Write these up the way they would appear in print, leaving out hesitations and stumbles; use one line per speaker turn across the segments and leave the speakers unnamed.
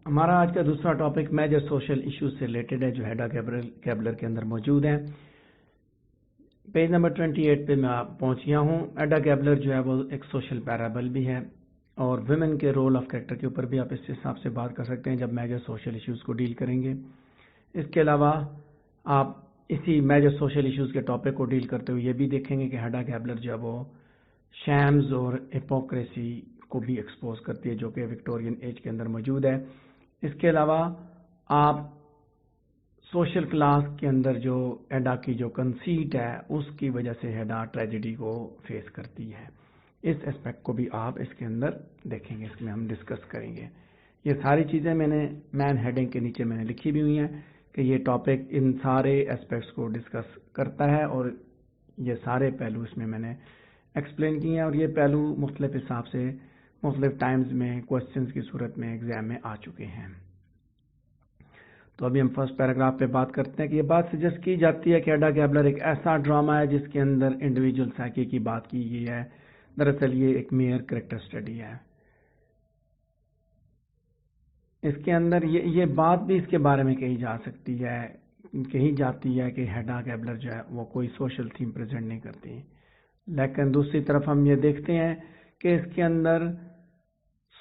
ہمارا آج کا دوسرا ٹاپک میجر سوشل ایشوز سے ریلیٹڈ ہے جو ہیڈا کیبلر کے اندر موجود ہیں. پیج نمبر 28 پہ میں پہنچ گیا ہوں. ہیڈا کیبلر جو ہے وہ ایک سوشل پیرابل بھی ہے اور ویمن کے رول آف کریکٹر کے اوپر بھی آپ اس حساب سے بات کر سکتے ہیں جب میجر سوشل ایشوز کو ڈیل کریں گے. اس کے علاوہ آپ اسی میجر سوشل ایشوز کے ٹاپک کو ڈیل کرتے ہوئے یہ بھی دیکھیں گے کہ ہیڈا کیبلر جو ہے وہ شیمز اور ہپوکریسی کو بھی ایکسپوز کرتی ہے جو کہ وکٹورین ایج کے اندر موجود ہے. اس کے علاوہ آپ سوشل کلاس کے اندر جو ہیڈا کی جو کنسیٹ ہے اس کی وجہ سے ہیڈا ٹریجڈی کو فیس کرتی ہے. اس اسپیکٹ کو بھی آپ اس کے اندر دیکھیں گے, اس میں ہم ڈسکس کریں گے. یہ ساری چیزیں میں نے مین ہیڈنگ کے نیچے میں نے لکھی بھی ہوئی ہیں کہ یہ ٹاپک ان سارے اسپیکٹس کو ڈسکس کرتا ہے اور یہ سارے پہلو اس میں نے ایکسپلین کیے ہیں اور یہ پہلو مختلف حساب سے مختلف ٹائمز میں کوسچنز کی صورت میں ایگزام میں آ چکے ہیں. تو ابھی ہم فرسٹ پیراگراف پہ بات کرتے ہیں کہ یہ بات سجیسٹ کی جاتی ہے کہ ہیڈا کیبلر ایک ایسا ڈرامہ ہے جس کے اندر انڈیویجول سائیکی کی بات کی گئی ہے. دراصل یہ ایک میئر کریکٹر اسٹڈی ہے. اس کے اندر یہ بات بھی اس کے بارے میں کہی جاتی ہے کہ ہیڈا کیبلر جو ہے وہ کوئی سوشل تھیم پریزنٹ نہیں کرتی, لیکن دوسری طرف ہم یہ دیکھتے ہیں کہ اس کے اندر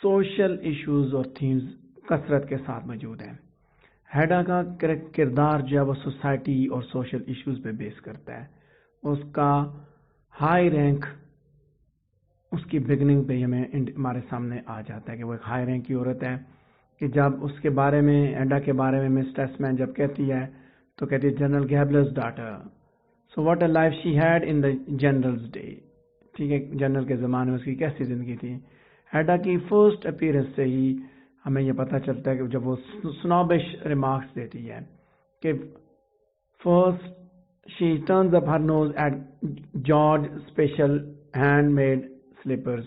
سوشل ایشوز اور تھیمز کثرت کے ساتھ موجود ہیں. ہیڈا کا کردار جو ہے وہ سوسائٹی اور سوشل ایشوز پہ بیس کرتا ہے. اس کا ہائی رینک اس کی بگننگ پہ ہمارے سامنے آ جاتا ہے کہ وہ ایک ہائی رینک کی عورت ہے کہ جب اس کے بارے میں ہیڈا کے بارے میں مس ٹیسمین جب کہتی ہے تو کہتی ہے General Gabler's daughter, so what a life she had in the General's day. ٹھیک ہے, جنرل کے زمانے میں اس کی کیسی زندگی تھی. ہیڈا کی فرسٹ اپیئرنس سے ہی ہمیں یہ پتہ چلتا ہے کہ جب وہ سنوبش ریمارکس دیتی ہے کہ first she turns up her nose at George special hand made slippers.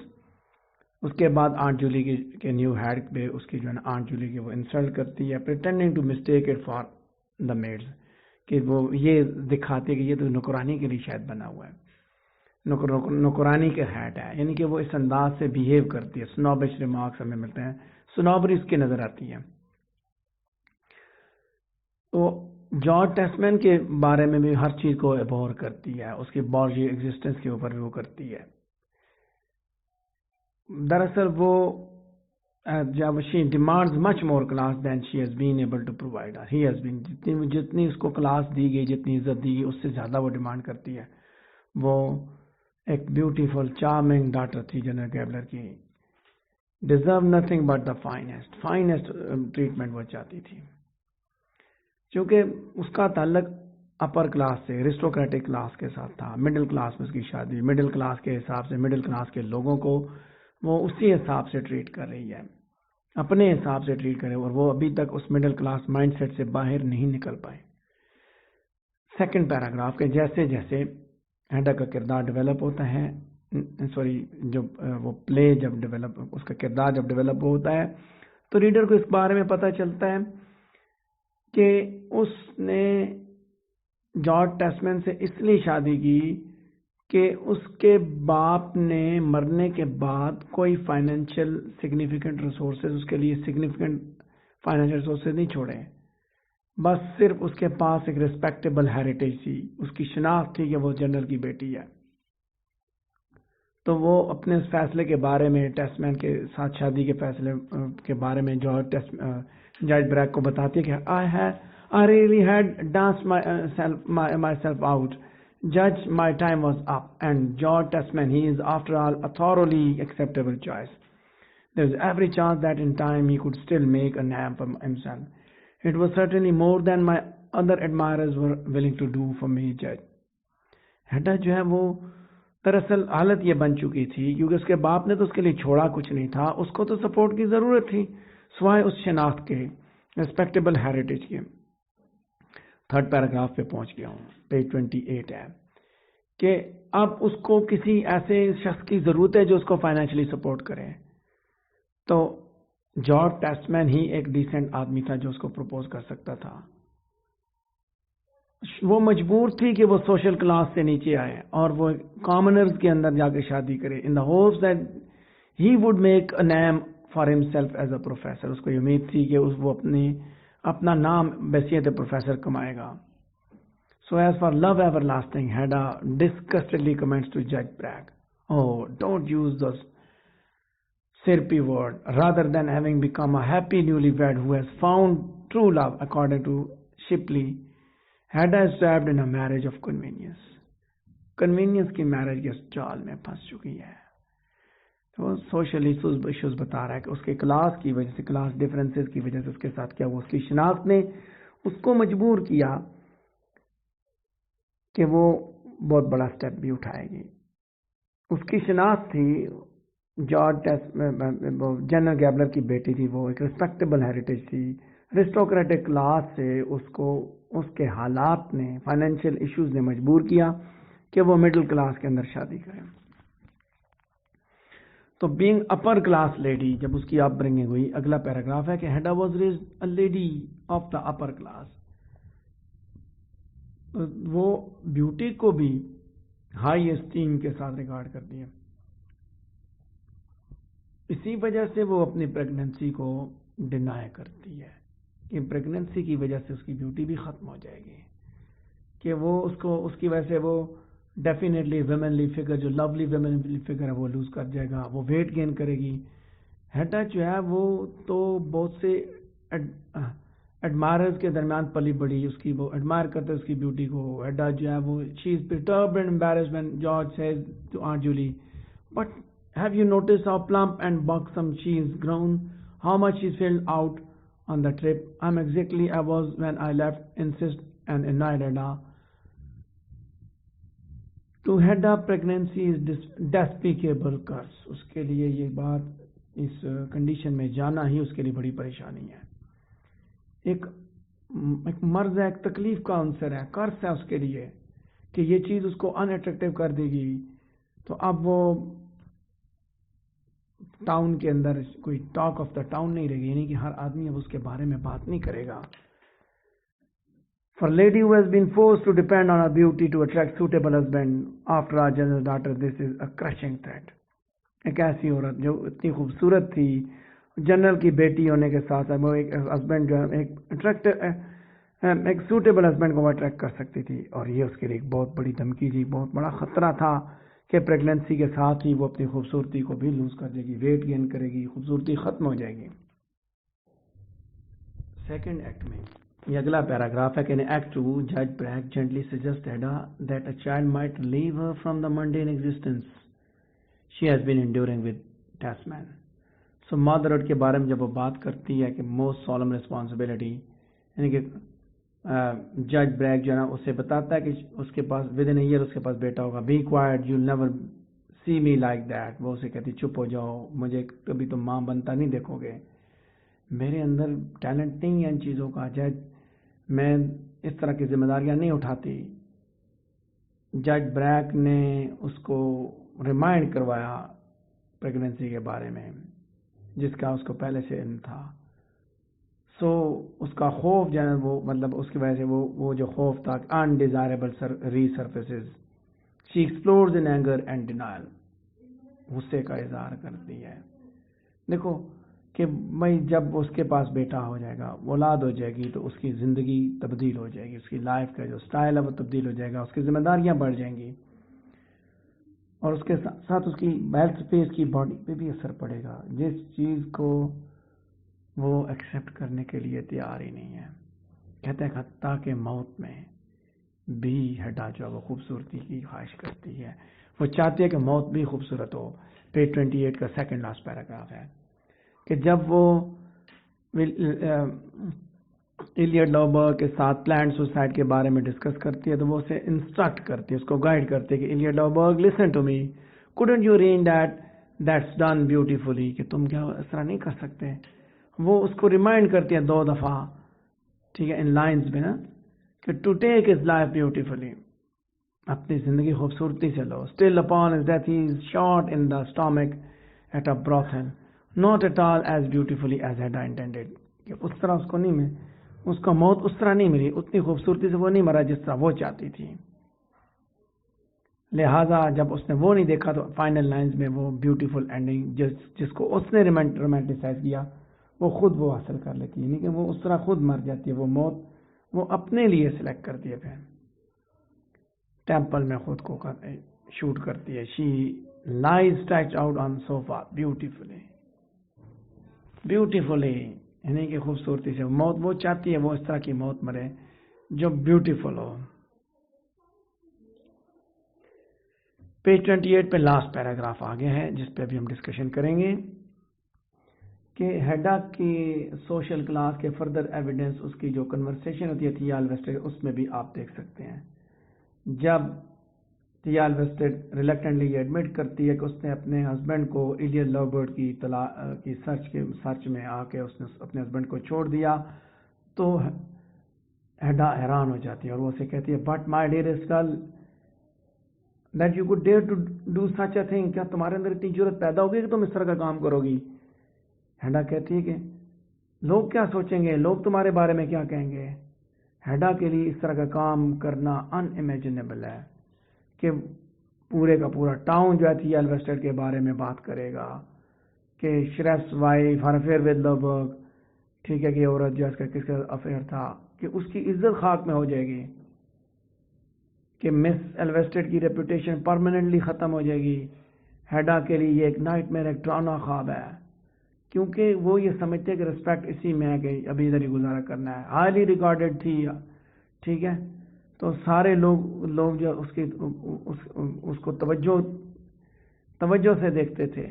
اس کے بعد آنٹ جولی کے نیو ہیڈ پہ اس کی جو ہے نا آنٹ جولی کی وہ انسلٹ کرتی ہے, pretending to mistake it for the maids, کہ وہ یہ دکھاتی ہے کہ یہ تو نوکرانی کے لیے شاید بنا ہوا ہے, نوکرانی کے ہیڈ ہے, یعنی کہ وہ اس انداز سے بیہیو کرتی ہے. سنوبش ریمارکس ہمیں ملتے ہیں, سنوبری اس کی نظر آتی ہے. تو جارج ٹیسمین کے بارے میں بھی ہر چیز کو ابہور کرتی ہے, اس کی بارجی ایگزسٹنس کے اوپر بھی وہ کرتی ہے. دراصل وہ جب she demands much more class than she has been able to provide, he has been, جتنی اس کو کلاس دی گئی, جتنی عزت دی گئی, اس سے زیادہ وہ ڈیمانڈ کرتی ہے. وہ ایک بیوٹیفل چارمنگ ڈاٹر تھی جنرل کیبلر کی, deserve nothing but the finest treatment وہ چاہتی تھی. چونکہ اس کا تعلق اپر کلاس سے, ارسٹوکریٹک کلاس کے ساتھ تھا. مڈل کلاس میں اس کی شادی, مڈل کلاس کے حساب سے مڈل کلاس کے لوگوں کو وہ اسی حساب سے ٹریٹ کر رہی ہے, اپنے حساب سے ٹریٹ کرے, اور وہ ابھی تک اس مڈل کلاس مائنڈ سیٹ سے باہر نہیں نکل پائے. سیکنڈ پیراگراف کے جیسے جیسے ہیڈا کا کردار ڈیولپ ہوتا ہے, جب وہ پلے جب ڈیولپ, اس کا کردار جب ڈیولپ ہوتا ہے تو ریڈر کو اس بارے میں پتہ چلتا ہے کہ اس نے جارج ٹیسمین سے اس لیے شادی کی کہ اس کے باپ نے مرنے کے بعد کوئی فائنینشیل سگنیفیکنٹ ریسورسز, اس کے لیے سگنیفیکنٹ فائنینشیل ریسورسز نہیں چھوڑے, بس صرف اس کے پاس ایک ریسپیکٹیبل ہیریٹیج تھی, اس کی شناخت تھی کہ وہ جنرل کی بیٹی ہے. تو وہ اپنے اس فیصلے کے بارے میں, ٹیسمین کے ساتھ شادی کے فیصلے کے بارے میں جج بریک کو بتاتی ہے کہ I really had danced myself out. Judge, my time was up. And George Testman, he is after all a thoroughly acceptable choice. There is every chance that in time he could still make a name for himself. It was certainly more than my other admirers were willing to do for me, Judge. ہیڈا جو ہے وہ دراصل حالت یہ بن چکی تھی کیونکہ اس کے باپ نے تو اس کے لیے چھوڑا کچھ نہیں تھا, اس کو تو سپورٹ کی ضرورت تھی سوائے اس شناخت کے, ریسپیکٹیبل ہیریٹیج کے. تھرڈ پیراگراف پہ پہنچ گیا ہوں, پیج 28 ہے کہ اب اس کو کسی ایسے شخص کی ضرورت ہے جو اس کو فائنینشلی سپورٹ کرے. تو جارج ٹیسمین ہی ایک ڈیسنٹ آدمی تھا جو اس کو پروپوز کر سکتا تھا. وہ مجبور تھی کہ وہ سوشل کلاس سے نیچے آئے اور وہ کامنرز کے اندر جا کے شادی کرے, in the hopes that he would make a name for himself as a professor. اس کو یہ امید تھی کہ وہ اپنا نام بحیثیت پروفیسر کمائے گا. So as for love everlasting, Hedda disgustedly comments to Judge Bragg, "Oh, don't use those syrupy word. Rather than having become a happy newlywed who has found true love, according to Shipley, Hedda is trapped in a marriage of convenience." Convenience کی marriage کے جال میں پھنس چکی ہے. تو social issues بتا رہا ہے کہ اس کے کلاس کی وجہ سے، کلاس ڈفرینسز کی وجہ سے اس کے ساتھ کیا ہوا. اس کی شناخت نے اس کو مجبور کیا کہ وہ بہت بڑا سٹیپ بھی اٹھائے گی. اس کی شناخت تھی جارج جنرل گیبلر کی بیٹی تھی. وہ ایک ریسپیکٹیبل ہیریٹیج تھی، ارسٹوکریٹک کلاس سے. اس کے حالات نے، فائنینشیل ایشوز نے مجبور کیا کہ وہ مڈل کلاس کے اندر شادی کریں. تو بینگ اپر کلاس لیڈی، جب اس کی اپ برنگنگ ہوئی، اگلا پیراگراف ہے کہ Hedda was raised a lady of the upper class. وہ بیوٹی کو بھی ہائی اسٹیم کے ساتھ ریگارڈ کرتی ہے. اسی وجہ سے وہ اپنی پریگننسی کو ڈینائی کرتی ہے کہ پریگننسی کی وجہ سے اس کی بیوٹی بھی ختم ہو جائے گی، کہ وہ اس کی وجہ سے وہ ڈیفینیٹلی ویمنلی فگر، جو لولی ویمنلی فگر ہے، وہ لوز کر جائے گا، وہ ویٹ گین کرے گی. ہیڈا جو ہے وہ تو بہت سے ایڈمائرز کے درمیان پلی بڑی، اس کی وہ ایڈمائر کرتے اس کی بیوٹی کو. ہیڈا جو ہے وہ شی از perturbed and embarrassed when George says to Aunt Julie, "But have you noticed how plump and buxom she is grown? How much she's filled out on the trip? I'm exactly I was when I left," insist and annoyed Hedda. To Hedda, pregnancy is despicable curse. اس کے لیے یہ بات، اس condition میں جانا ہی اس کے لیے بڑی پریشانی ہے. ایک مرض ہے، ایک تکلیف کا عنصر ہے، کرس ہے اس کے لیے کہ یہ چیز اس کو ان اٹریکٹیو کر دے گی. تو اب وہ ٹاؤن کے اندر کوئی ٹاک آف دا ٹاؤن نہیں رہے گی، یعنی کہ ہر آدمی اب اس کے بارے میں بات نہیں کرے گا. For a lady who has been forced to depend on her beauty to attract suitable husband after our general's daughter, this is a crushing threat. ایک ایسی عورت جو اتنی خوبصورت تھی، جنرل کی بیٹی ہونے کے ساتھ وہ ایک ہسبینڈ جو ہے ایک سوٹیبل ہسبینڈ کو وہ اٹریکٹ کر سکتی تھی، اور یہ اس کے لیے ایک بہت بڑی دھمکی تھی، بہت بڑا خطرہ تھا کہ پریگننسی کے ساتھ ہی وہ اپنی خوبصورتی کو بھی لوز کر دے گی، ویٹ گین کرے گی، خوبصورتی ختم ہو جائے گی. سیکنڈ ایکٹ میں یہ اگلا پیراگراف ہے کہ ایکٹ 2 جج Brack gently suggest Hedda that a child might leave her from the mundane existence she has been enduring with Tesman. So motherhood کے بارے میں جب وہ بات کرتی ہے کہ موسٹ سولم ریسپانسبلٹی، یعنی کہ جج بریگ جو ہے نا اسے بتاتا ہے کہ اس کے پاس ود ان ایئر اس کے پاس بیٹا ہوگا. Be quiet you never see me like that. وہ اسے کہتی چپ ہو جاؤ، مجھے کبھی تم ماں بنتا نہیں دیکھو گے، میرے اندر ٹیلنٹ نہیں ہے ان چیزوں کا، جج میں اس طرح کی ذمہ داریاں نہیں اٹھاتی. جج بریگ نے اس کو ریمائنڈ کروایا پریگننسی کے بارے میں جس کا اس کو پہلے سے علم تھا. سو اس کا خوف جو ہے وہ مطلب اس کی وجہ سے وہ جو خوف تھا undesirable resurfaces, she explores in anger and denial, غصے کا اظہار کرتی ہے. دیکھو کہ بھائی جب اس کے پاس بیٹا ہو جائے گا، اولاد ہو جائے گی، تو اس کی زندگی تبدیل ہو جائے گی، اس کی لائف کا جو سٹائل ہے وہ تبدیل ہو جائے گا، اس کی ذمہ داریاں بڑھ جائیں گی، اور اس کے ساتھ اس کی ہیلتھ پہ، اس کی باڈی پہ بھی اثر پڑے گا، جس چیز کو وہ ایکسیپٹ کرنے کے لیے تیار ہی نہیں ہے. کہتے ہیں حتیٰ کہ موت میں بھی ہیڈا جو ہے وہ خوبصورتی کی خواہش کرتی ہے، وہ چاہتی ہے کہ موت بھی خوبصورت ہو. پیج 28 کا سیکنڈ لاسٹ پیراگراف ہے کہ جب وہ ایلیڈ لوبرگ کے ساتھ پلانڈ سوسائڈ کے بارے میں ڈسکس کرتی ہے تو وہ اسے انسٹرکٹ کرتی ہے، اس کو گائیڈ کرتی ہے کہ Eilert Lovborg listen to me, couldn't you read that's done beautifully، کہ تم کیا اس طرح نہیں کر سکتے. وہ اس کو ریمائنڈ کرتی ہے 2 دفعہ، ٹھیک ہے، ان لائنز میں نا، کہ to take his life beautifully، اپنی زندگی خوبصورتی سے لو. Still upon his death he is shot in the stomach at a brothel. Not at all as beautifully as Hedda intended، کہ اس طرح اس کو نہیں اس کا موت اس طرح نہیں ملی، اتنی خوبصورتی سے وہ نہیں مرا جس طرح وہ چاہتی تھی. لہٰذا جب اس نے وہ نہیں دیکھا تو فائنل لائنز میں وہ بیوٹیفل اینڈنگ جس کو اس نے رومانٹیسائز کیا وہ خود وہ حاصل کر لیتی ہے، یعنی کہ وہ اس طرح خود مر جاتی ہے، وہ موت وہ اپنے لیے سلیکٹ کرتی ہے، پھر ٹیمپل میں خود کو شوٹ کرتی ہے. She lies stretch out on sofa beautifully یعنی کہ خوبصورتی سے. موت وہ چاہتی ہے وہ اس طرح کی موت مرے جو بیوٹیفل ہو. پیج 28 پہ لاسٹ پیراگراف آگے ہے جس پہ ابھی ہم ڈسکشن کریں گے کہ ہیڈا کی سوشل کلاس کے فردر ایویڈنس اس کی جو کنورسیشن ہوتی ہے تھیا الویسٹڈ، اس میں بھی آپ دیکھ سکتے ہیں. جب تھیا الویسٹڈ ریلیکٹنٹلی یہ ایڈمٹ کرتی ہے کہ اس نے اپنے ہسبینڈ کو ایلیس لوبرٹ کی سرچ میں آ کے اس نے اپنے ہسبینڈ کو چھوڑ دیا، تو ہیڈا حیران ہو جاتی ہے اور وہ اسے کہتی ہے but my dearest girl that you could dare to do such a thing, کیا تمہارے اندر اتنی جرت پیدا ہوگی کہ تم اس طرح کا کام کرو گی؟ ہیڈا کہتی ہے کہ لوگ کیا سوچیں گے، لوگ تمہارے بارے میں کیا کہیں گے. ہیڈا کے لیے اس طرح کا کام کرنا ان امیجنیبل ہے کہ پورے کا پورا ٹاؤن جو ہے تھیا الویسٹڈ کے بارے میں بات کرے گا کہ شریف's وائف ہر افیئر ود لوبرگ، ٹھیک ہے کہ عورت جو اس کا کس کا افیئر تھا، کہ اس کی عزت خاک میں ہو جائے گی، کہ مس الویسٹڈ کی ریپوٹیشن پرماننٹلی ختم ہو جائے گی. ہیڈا کے لیے یہ ایک نائٹ میئر، ایک ڈراؤنا خواب ہے، کیونکہ وہ یہ سمجھتے کہ رسپیکٹ اسی میں ہے کہ ابھی ادھر ہی گزارا کرنا ہے. ہائیلی ریکارڈڈ تھی، ٹھیک ہے، تو سارے لوگ جو اس کو توجہ سے دیکھتے تھے.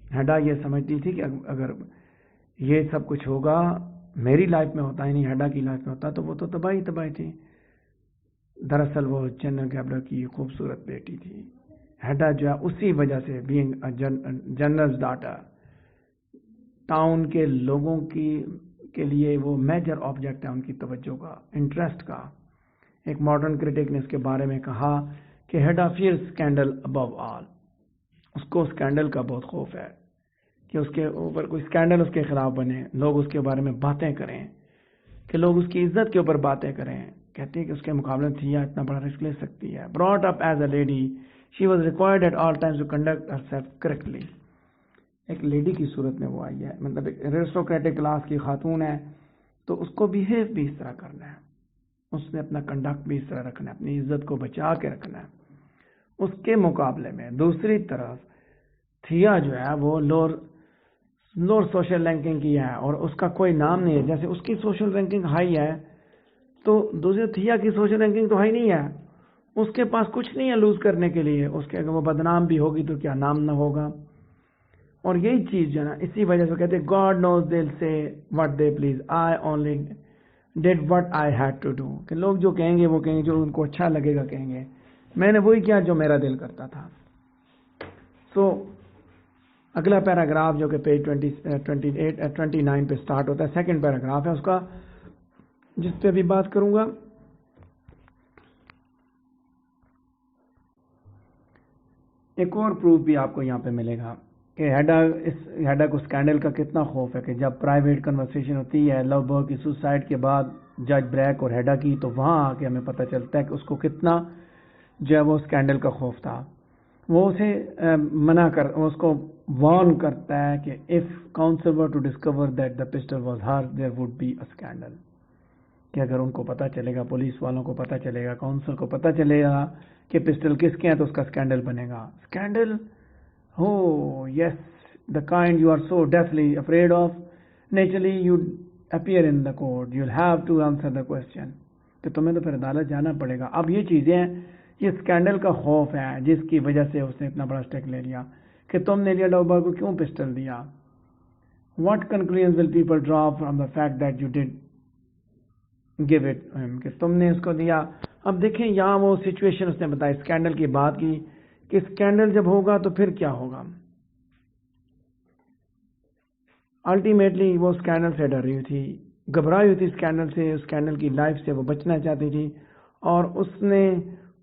ہیڈا یہ سمجھتی تھی کہ اگر یہ سب کچھ ہوگا میری لائف میں ہوتا ہے، نہیں ہیڈا کی لائف میں ہوتا تو وہ تو تباہی تھی. دراصل وہ جنرل گیبلر کی خوبصورت بیٹی تھی. ہیڈا جو ہے اسی وجہ سے بینگ جنرل's ڈاٹر ٹاؤن کے لوگوں کے لیے وہ میجر آبجیکٹ ہے ان کی توجہ کا، انٹرسٹ کا. ایک ماڈرن کرٹک نے اس کے بارے میں کہا کہ ہیڈا فیئر اسکینڈل ابو آل، اس کو اسکینڈل کا بہت خوف ہے کہ اس کے اوپر کوئی اسکینڈل اس کے خلاف بنے، لوگ اس کے بارے میں باتیں کریں، کہ لوگ اس کی عزت کے اوپر باتیں کریں. کہتی ہے کہ اس کے مقابلے میں تھیا اتنا بڑا رسک لے سکتی ہے. brought up as a lady she was required at all times to conduct herself correctly. ایک لیڈی کی صورت میں وہ آئی ہے، مطلب ایک ایرسٹوکریٹک کلاس کی خاتون ہے، تو اس کو بیہیو بھی اس طرح کرنا ہے، اس نے اپنا کنڈکٹ بھی اس طرح رکھنا ہے، اپنی عزت کو بچا کے رکھنا ہے. اس کے مقابلے میں دوسری طرف تھیا جو ہے وہ لوور سوشل رینکنگ کی ہے اور اس کا کوئی نام نہیں ہے. جیسے اس کی سوشل رینکنگ ہائی ہے تو دوسری تھیا کی سوشل رینکنگ تو ہائی نہیں ہے، اس کے پاس کچھ نہیں ہے لوز کرنے کے لیے. اس کے اگر وہ بدنام بھی ہوگی تو کیا نام نہ ہوگا. اور یہی چیز جو ہے نا، اسی وجہ سے کہتے ہیں گاڈ نوز دل سے what they please I only did what I had to do, کہ لوگ جو کہیں گے وہ کہیں گے، جو ان کو اچھا لگے گا کہیں گے، میں نے وہی کیا جو میرا دل کرتا تھا. اگلا پیراگراف جو کہ پیج 29 پہ سٹارٹ ہوتا ہے، سیکنڈ پیراگراف ہے اس کا، جس پہ ابھی بات کروں گا. ایک اور پروف بھی آپ کو یہاں پہ ملے گا کہ ہیڈا کو اسکینڈل کا کتنا خوف ہے، کہ جب پرائیویٹ کنورسیشن ہوتی ہے لوبرگ کی سوسائڈ کے بعد جج بریک اور ہیڈا کی، تو وہاں آ کے ہمیں پتہ چلتا ہے کہ اس کو کتنا جو ہے وہ اسکینڈل کا خوف تھا. وہ اسے اس کو وارن کرتا ہے کہ if counsel were to discover that the pistol was hers there would be a scandal، کہ اگر ان کو پتہ چلے گا، پولیس والوں کو پتہ چلے گا، کاؤنسل کو پتہ چلے گا کہ پسٹل کس کے ہیں تو اس کا اسکینڈل بنے گا. Scandal oh yes, the kind you are so deathly afraid of, naturally you appear in the court, you'll have to answer the question، کہ تمہیں تو پھر عدالت جانا پڑے گا. اب یہ چیزیں یہ اسکینڈل کا خوف ہے جس کی وجہ سے اس نے اتنا بڑا اسٹیک لے لیا کہ تم نے لیا لوبرگ کو کیوں پسٹل دیا. what conclusions will people draw from the fact that you did give it him، کہ تم نے اس کو دیا. اب دیکھیں یہاں وہ سچویشن اس نے بتائی، اسکینڈل کی بات کی کہ اسکینڈل جب ہوگا تو پھر کیا ہوگا. الٹیمیٹلی وہ اسکینڈل سے ڈر رہی تھی، گھبرائی ہوئی تھی اسکینڈل سے، اسکینڈل کی لائف سے وہ بچنا چاہتی تھی، اور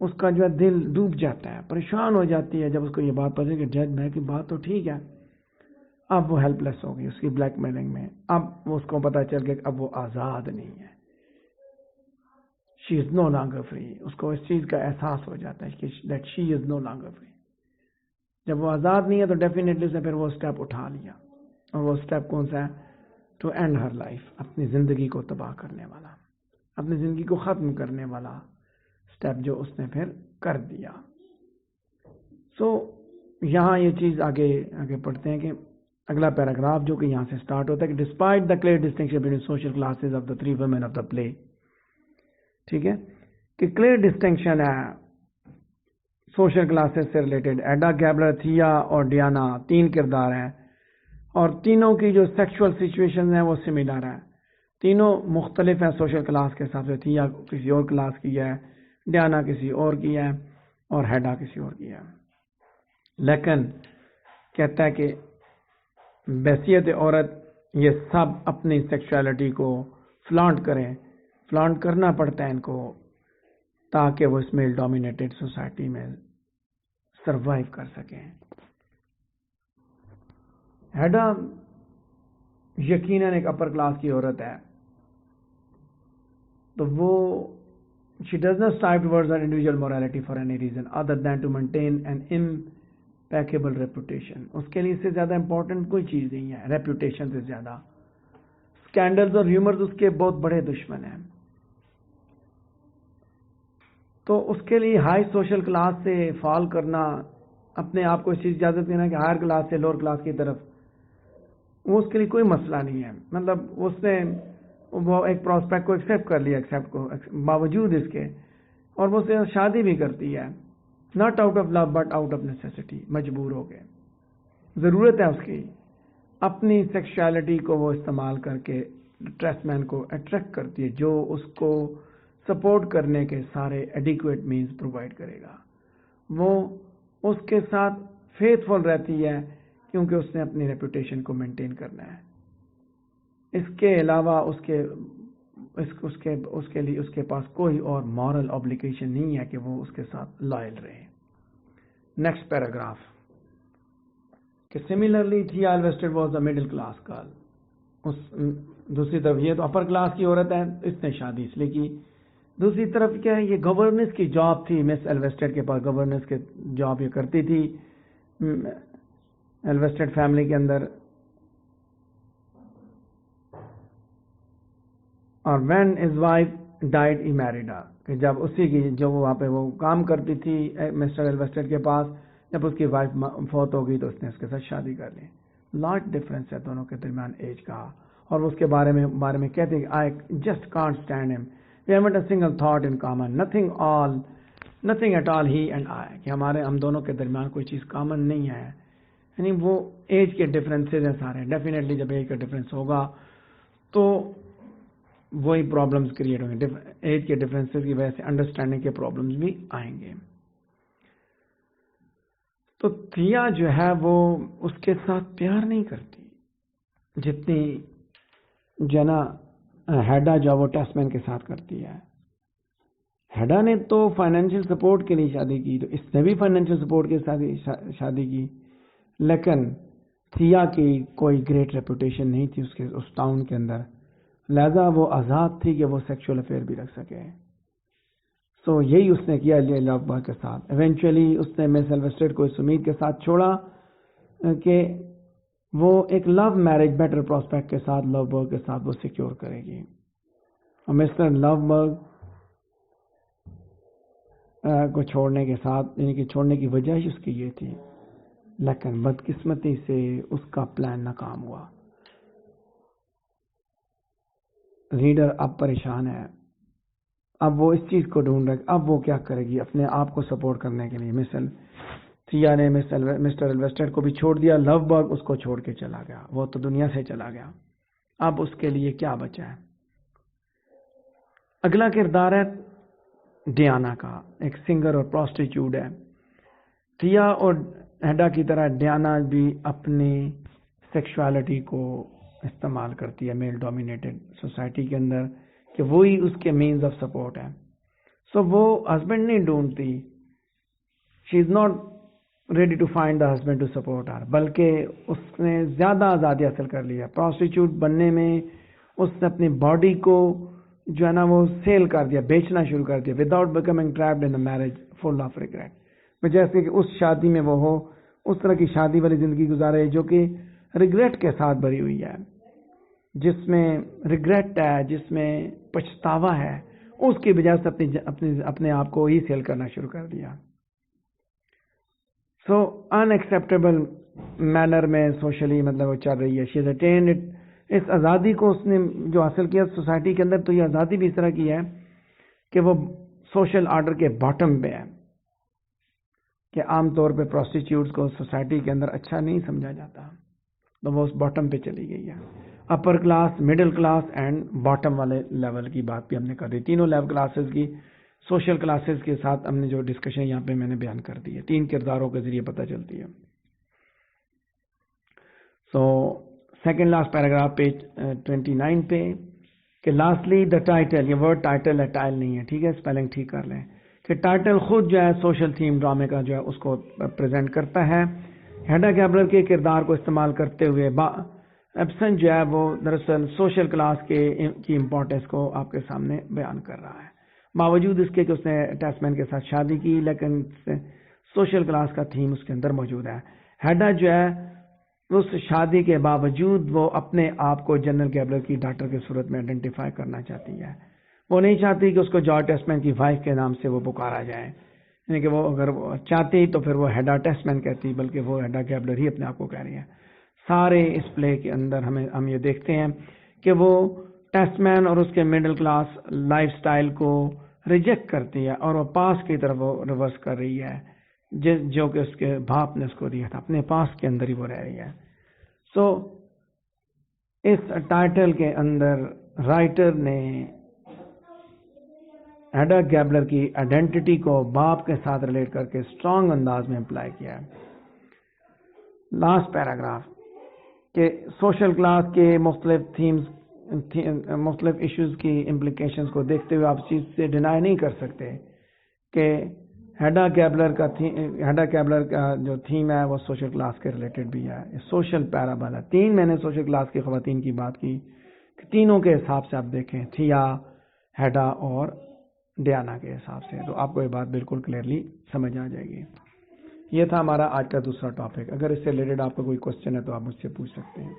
اس کا جو ہے دل ڈوب جاتا ہے، پریشان ہو جاتی ہے جب اس کو یہ بات پتہ ہے کہ جج میں کی بات تو ٹھیک ہے. اب وہ ہیلپ لیس ہو گئی اس کی بلیک میلنگ میں. اب اس کو پتہ چل گیا کہ اب وہ آزاد نہیں ہے. شی از نو لانگر فری. اس کو اس چیز کا احساس ہو جاتا ہے کہ that she is no longer free. جب وہ آزاد نہیں ہے تو ڈیفینیٹلی اس نے پھر وہ اسٹیپ اٹھا لیا. اور وہ اسٹیپ کون سا ہے؟ To end her life. اپنی زندگی کو تباہ کرنے والا, اپنی زندگی کو ختم کرنے والا اسٹیپ جو اس نے پھر کر دیا. سو یہاں یہ چیز آگے پڑھتے ہیں کہ اگلا پیراگراف جو کہ یہاں سے سٹارٹ ہوتا ہے کہ despite the clear distinction between social classes of the three women of the play. ٹھیک ہے کہ کلیئر ڈسٹنکشن ہے سوشل کلاسز سے ریلیٹڈ. ایڈا گیبلر, تھیا اور ڈیانا 3 کردار ہیں اور تینوں کی جو سیکشول سچویشن ہیں وہ سملر ہیں. تینوں مختلف ہیں سوشل کلاس کے حساب سے. تھیا کسی اور کلاس کی ہے, ڈیانا کسی اور کی ہے اور ہیڈا کسی اور کی ہے. لیکن کہتا ہے کہ بحیثیت عورت یہ سب اپنی سیکشوالٹی کو فلانٹ کریں. فلانٹ کرنا پڑتا ہے ان کو تاکہ وہ اس میل ڈومینیٹڈ سوسائٹی میں سروائیو کر سکیں. ہیڈا یقیناً ایک اپر کلاس کی عورت ہے, تو وہ she does not strive towards her individual morality for any reason other than to maintain an impeccable reputation. اس کے لیے اس سے زیادہ امپورٹنٹ کوئی چیز نہیں ہے ریپوٹیشن سے زیادہ. اسکینڈلز اور ریومرز اس کے بہت بڑے دشمن ہیں. تو اس کے لیے ہائی سوشل کلاس سے فال کرنا, اپنے آپ کو اس چیز اجازت دینا کہ ہائر کلاس سے لوور کلاس کی طرف, وہ اس کے لیے کوئی مسئلہ نہیں ہے. مطلب اس نے وہ ایک پراسپیکٹ کو ایکسیپٹ کر لیا, ایکسیپٹ کو باوجود اس کے, اور وہ اسے شادی بھی کرتی ہے not out of love but out of necessity, مجبور ہو گئے. ضرورت ہے اس کی. اپنی سیکشوالٹی کو وہ استعمال کر کے ڈریس مین کو اٹریکٹ کرتی ہے جو اس کو سپورٹ کرنے کے سارے ایڈیکویٹ مینز پرووائڈ کرے گا. وہ اس کے ساتھ فیتھ فل رہتی ہے کیونکہ اس نے اپنی ریپوٹیشن کو مینٹین کرنا ہے. اس کے علاوہ اس کے پاس کوئی اور مورل اوبلیگیشن نہیں ہے کہ وہ اس کے ساتھ لائل رہے. نیکسٹ پیراگراف کہ similarly Thea Elvsted was a middle class girl. دوسری طرف یہ تو اپر کلاس کی عورت ہے, اس نے شادی اس لیے کی. دوسری طرف کیا ہے, یہ گورننس کی جاب تھی. مس الویسٹڈ کے پاس گورننس کے جاب یہ کرتی تھی الویسٹڈ فیملی کے اندر. اور when his wife died he married her, کہ جب اسی کی جو وہاں پہ وہ کام کرتی تھی مسٹر الویسٹڈ کے پاس, جب اس کی وائف فوت ہو گئی تو اس نے اس کے ساتھ شادی کر لی. لاٹ ڈفرینس ہے دونوں کے درمیان ایج کا. اور وہ اس کے بارے میں کہتے ہیں کہ I just can't stand him, we haven't a single thought in common, nothing at all he and I, کہ ہم دونوں کے درمیان کوئی چیز کامن نہیں ہے. یعنی وہ ایج کے ڈفرینسز ہیں سارے. ڈیفینیٹلی جب ایج کا ڈفرینس ہوگا تو وہی پرابلمز کریٹ ہوں گے. ایج کے ڈفرینسز کی وجہ سے انڈرسٹینڈنگ کے پرابلمز بھی آئیں گے. تو تھیا جو ہے وہ اس کے ساتھ پیار نہیں کرتی جتنی جنا ہیڈا جو وہ ٹیسٹ مین کے ساتھ کرتی ہے. ہیڈا نے تو فائنینشیل سپورٹ کے لیے شادی کی, تو اس نے بھی فائنینشیل سپورٹ کے ساتھ شادی کی, لیکن تھیا کی کوئی گریٹ ریپوٹیشن نہیں تھی اس ٹاؤن کے اندر, لہذا وہ آزاد تھی کہ وہ سیکشول افیئر بھی رکھ سکے. سو یہی اس نے کیا لو برگ کے ساتھ. ایونچولی اس نے مس الویسٹڈ کو اس امید کے ساتھ چھوڑا کہ وہ ایک لو میرج بیٹر پراسپیکٹ کے ساتھ لو برگ کے ساتھ وہ سیکیور کرے گی. اور مسٹر لو برگ کو چھوڑنے کے ساتھ, یعنی کہ چھوڑنے کی وجہ ہی اس کی یہ تھی, لیکن بدقسمتی سے اس کا پلان ناکام ہوا. ریڈر اب پریشان ہے. اب وہ اس چیز کو ڈھونڈ رہا ہے اب وہ کیا کرے گی اپنے آپ کو سپورٹ کرنے کے لیے. تھیا نے مسٹر الویسٹڈ کو بھی چھوڑ دیا, لو برگ اس کو چھوڑ کے چلا گیا, وہ تو دنیا سے چلا گیا. اب اس کے لیے کیا بچا ہے؟ اگلا کردار ہے ڈیانا کا, ایک سنگر اور پروسٹیچیوٹ ہے. تھیا اور ہیڈا کی طرح ڈیانا بھی اپنی سیکشوالٹی کو استعمال کرتی ہے میل ڈومینیٹڈ سوسائٹی کے اندر کہ وہی اس کے مینز آف سپورٹ ہے. سو وہ ہسبینڈ نہیں ڈھونڈتی, she is not ready to find the husband to support her, بلکہ اس نے زیادہ آزادی حاصل کر لی ہے. پروسٹیچیوٹ بننے میں اس نے اپنی باڈی کو جو ہے نا وہ سیل کر دیا, بیچنا شروع کر دیا, without becoming trapped in marriage full of regret. جیسے کہ اس شادی میں وہ ہو, اس طرح کی شادی والی زندگی گزارے جو کہ ریگریٹ کے ساتھ بھری ہوئی ہے, جس میں ریگریٹ ہے, جس میں پچھتاوا ہے, اس کی بجائے سے اپنے آپ کو ہی سیل کرنا شروع کر دیا. سو ان ایکسیپٹیبل مینر میں سوشلی مطلب وہ چل رہی ہے. شی از اٹینڈ اٹ. اس آزادی کو اس نے جو حاصل کیا سوسائٹی کے اندر, تو یہ آزادی بھی اس طرح کی ہے کہ وہ سوشل آرڈر کے باٹم پہ ہے, کہ عام طور پہ پروسٹیٹیوٹس کو سوسائٹی کے اندر اچھا نہیں سمجھا جاتا, تو وہ اس باٹم پہ چلی گئی ہے. Upper class, middle class and bottom والے لیول کی بات بھی ہم نے کر دی. تینوں لیول کلاسز کی سوشل کلاسز کے ساتھ ہم نے جو ڈسکشن یہاں پہ میں نے بیان کر دی ہے, 3 کرداروں کے ذریعے پتہ چلتی ہے. So second last paragraph page 29 پہ کہ لاسٹلی دا ٹائٹل, یہ ورڈ ٹائٹل ہے, ٹائل نہیں ہے, ٹھیک ہے, اسپیلنگ ٹھیک کر لیں, کہ ٹائٹل خود جو ہے سوشل تھیم ڈرامے کا جو ہے اس کو پریزنٹ کرتا ہے. ہیڈا گیبلر کے کردار کو استعمال کرتے ہوئے ایبسن جو ہے وہ دراصل سوشل کلاس کی امپورٹنس کو آپ کے سامنے بیان کر رہا ہے. باوجود اس کے کہ اس نے ٹیسمین کے ساتھ شادی کی, لیکن سوشل کلاس کا تھیم اس کے اندر موجود ہے. ہیڈا جو ہے اس شادی کے باوجود وہ اپنے آپ کو جنرل گیبلر کی ڈاٹر کی صورت میں آئیڈینٹیفائی کرنا چاہتی ہے. وہ نہیں چاہتی کہ اس کو جارج ٹیسمین کی وائف کے نام سے وہ پکارا جائے, یعنی کہ وہ اگر وہ چاہتی تو پھر وہ ہیڈا ٹیسمین کہتی, بلکہ وہ ہیڈا گیبلر ہی اپنے آپ کو کہہ رہی ہے. سارے اس پلے کے اندر ہم یہ دیکھتے ہیں کہ وہ ٹیسمین اور اس کے مڈل کلاس لائف سٹائل کو ریجیکٹ کرتی ہے, اور وہ پاس کی طرف وہ ریورس کر رہی ہے, جو کہ اس کے باپ نے اس کو دیا تھا, اپنے پاس کے اندر ہی وہ رہ رہی ہے. سو اس ٹائٹل کے اندر رائٹر نے ہیڈا گیبلر کی آئیڈینٹی کو باپ کے ساتھ ریلیٹ کر کے اسٹرانگ انداز میں اپلائی کیا ہے. لاسٹ پیراگراف کہ سوشل کلاس کے مختلف ایشوز کی امپلیکیشنز کو دیکھتے ہوئے آپ اس چیز سے ڈینائی نہیں کر سکتے کہ ہیڈا گیبلر کا جو تھیم ہے وہ سوشل کلاس کے ریلیٹڈ بھی ہے. سوشل پیرابل ہے. 3 میں نے سوشل کلاس کی خواتین کی بات کی, تینوں کے حساب سے آپ دیکھیں, تھیا, ہیڈا اور ڈیانا کے حساب سے, تو آپ کو یہ بات بالکل کلیئرلی سمجھ آ جائے گی. یہ تھا ہمارا آج کا دوسرا ٹاپک. اگر اس سے ریلیٹڈ آپ کا کوئی کوشچن ہے تو آپ مجھ سے پوچھ سکتے ہیں.